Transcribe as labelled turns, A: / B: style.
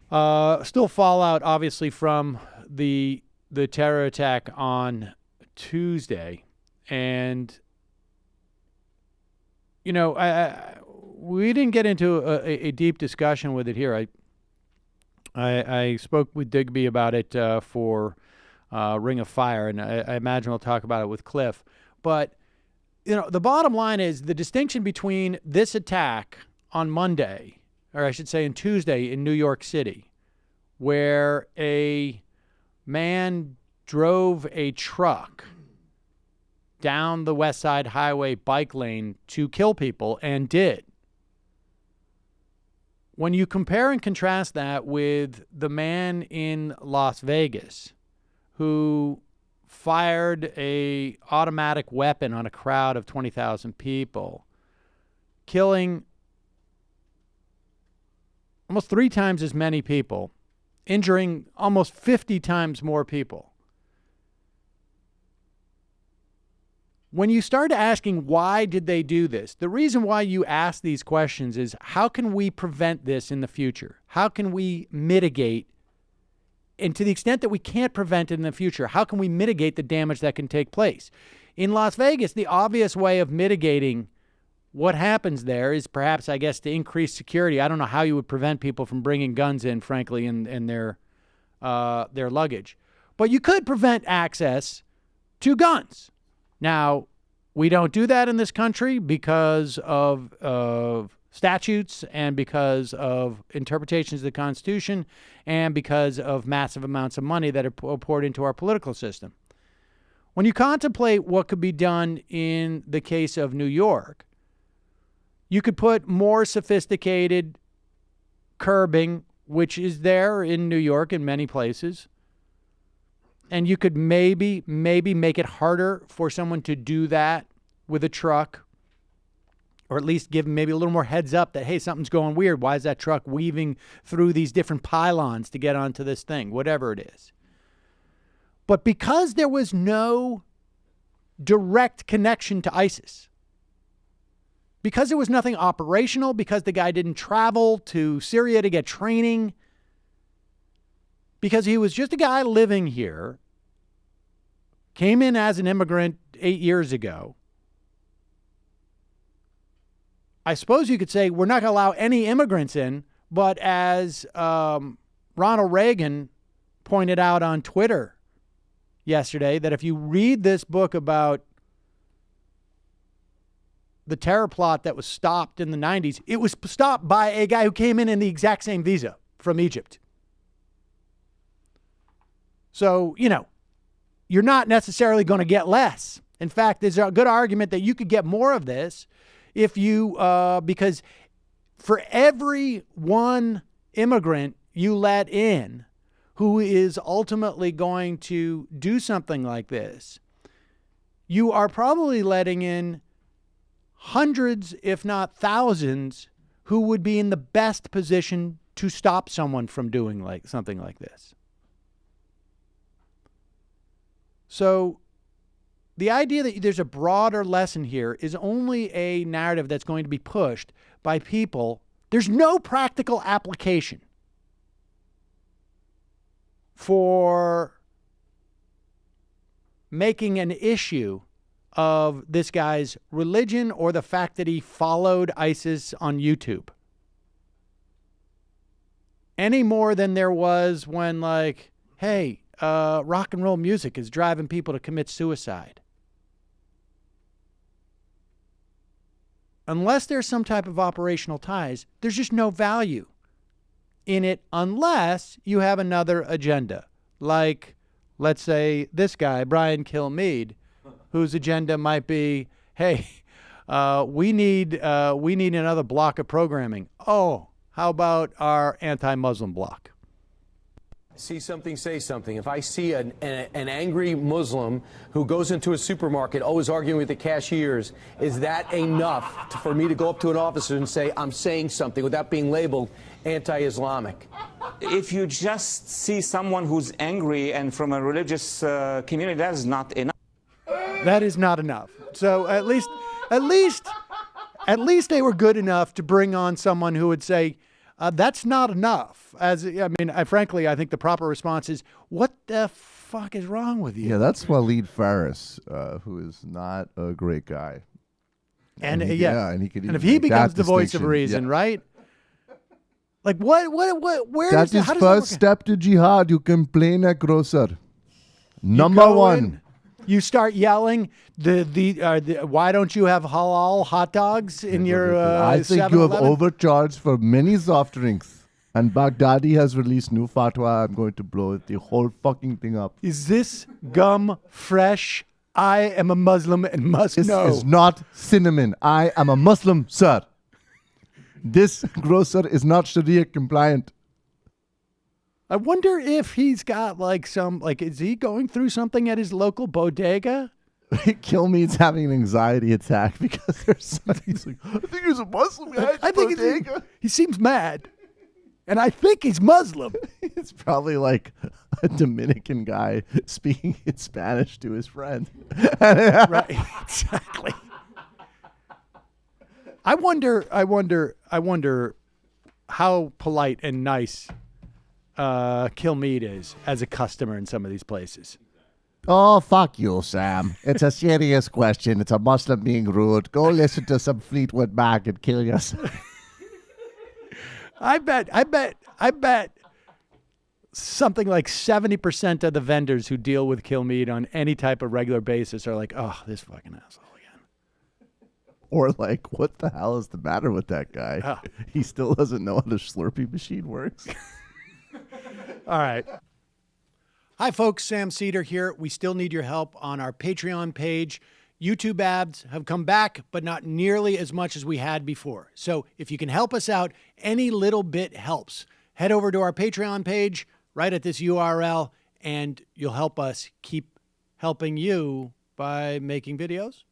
A: Still fallout, obviously, from the terror attack on Tuesday. And, you know, we didn't get into a deep discussion with it here. I spoke with Digby about it for Ring of Fire, and I imagine we'll talk about it with Cliff. But, you know, the bottom line is the distinction between this attack on Monday, or I should say on Tuesday in New York City, where a man drove a truck down the West Side Highway bike lane to kill people and did. When you compare and contrast that with the man in Las Vegas who fired a automatic weapon on a crowd of 20,000 people, killing almost 3 times as many people, injuring almost 50 times more people. When you start asking why did they do this, the reason why you ask these questions is how can we prevent this in the future? How can we mitigate? And to the extent that we can't prevent it in the future, how can we mitigate the damage that can take place? In Las Vegas, the obvious way of mitigating what happens there is perhaps, I guess, to increase security. I don't know how you would prevent people from bringing guns in, frankly, in their luggage. But you could prevent access to guns. Now, we don't do that in this country because of statutes and because of interpretations of the Constitution and because of massive amounts of money that are poured into our political system. When you contemplate what could be done in the case of New York, you could put more sophisticated curbing, which is there in New York in many places. And you could maybe make it harder for someone to do that with a truck, or at least give them maybe a little more heads up that, hey, something's going weird. Why is that truck weaving through these different pylons to get onto this thing, whatever it is? But because there was no direct connection to ISIS, because there was nothing operational, because the guy didn't travel to Syria to get training, because he was just a guy living here, came in as an immigrant 8 years ago, I suppose you could say we're not going to allow any immigrants in, but as Ronald Reagan pointed out on Twitter yesterday, that if you read this book about the terror plot that was stopped in the 90s, it was stopped by a guy who came in the exact same visa from Egypt. So, you know, you're not necessarily going to get less. In fact, there's a good argument that you could get more of this if you, because for every one immigrant you let in who is ultimately going to do something like this, you are probably letting in hundreds, if not thousands, who would be in the best position to stop someone from doing something like this. So the idea that there's a broader lesson here is only a narrative that's going to be pushed by people. There's no practical application for making an issue of this guy's religion or the fact that he followed ISIS on YouTube. Any more than there was when, like, hey, rock and roll music is driving people to commit suicide. Unless there's some type of operational ties, there's just no value in it unless you have another agenda. Like, let's say this guy, Brian Kilmeade, whose agenda might be, hey, we need another block of programming. Oh, how about our anti-Muslim block?
B: See something, say something. If I see an angry Muslim who goes into a supermarket always arguing with the cashiers, is that enough for me to go up to an officer and say I'm saying something without being labeled anti-Islamic?
C: If you just see someone who's angry and from a religious community, that is not enough.
A: That is not enough. So at least they were good enough to bring on someone who would say, That's not enough. Frankly, I think the proper response is, what the fuck is wrong with you?
D: Yeah, that's Waleed Faris, who is not a great guy.
A: And
D: he could
A: and if
D: even
A: he
D: make
A: becomes
D: that
A: the voice of
D: distinction,
A: reason,
D: yeah.
A: right? Like where
D: That
A: is
D: is
A: how does
D: first
A: that work?
D: step to jihad. You complain at grocer.
A: You
D: Number
A: go
D: one.
A: in, you start yelling, why don't you have halal hot dogs in your
D: I think you have
A: 7-Eleven?
D: overcharged for many soft drinks. And Baghdadi has released new fatwa. I'm going to blow the whole fucking thing up.
A: Is this gum fresh? I am a Muslim and must
D: This
A: know.
D: is not cinnamon. I am a Muslim, sir. This grocer is not Sharia compliant.
A: I wonder if he's got is he going through something at his local bodega?
D: Kilmeade's having an anxiety attack because he's like, I think he's a Muslim guy.
A: I think he seems mad. And I think he's Muslim.
D: It's probably like a Dominican guy speaking in Spanish to his friend.
A: Right, exactly. I wonder how polite and nice Kilmeade is as a customer in some of these places.
D: Oh, fuck you, Sam. It's a serious question. It's a Muslim being rude. Go listen to some Fleetwood Mac and kill yourself.
A: I bet something like 70% of the vendors who deal with Kilmeade on any type of regular basis are like, oh, this fucking asshole again.
D: Or like, what the hell is the matter with that guy?
A: Oh.
D: He still doesn't know how the Slurpee machine works.
A: All right. Hi, folks. Sam Seder here. We still need your help on our Patreon page. YouTube ads have come back, but not nearly as much as we had before. So if you can help us out, any little bit helps. Head over to our Patreon page right at this URL, and you'll help us keep helping you by making videos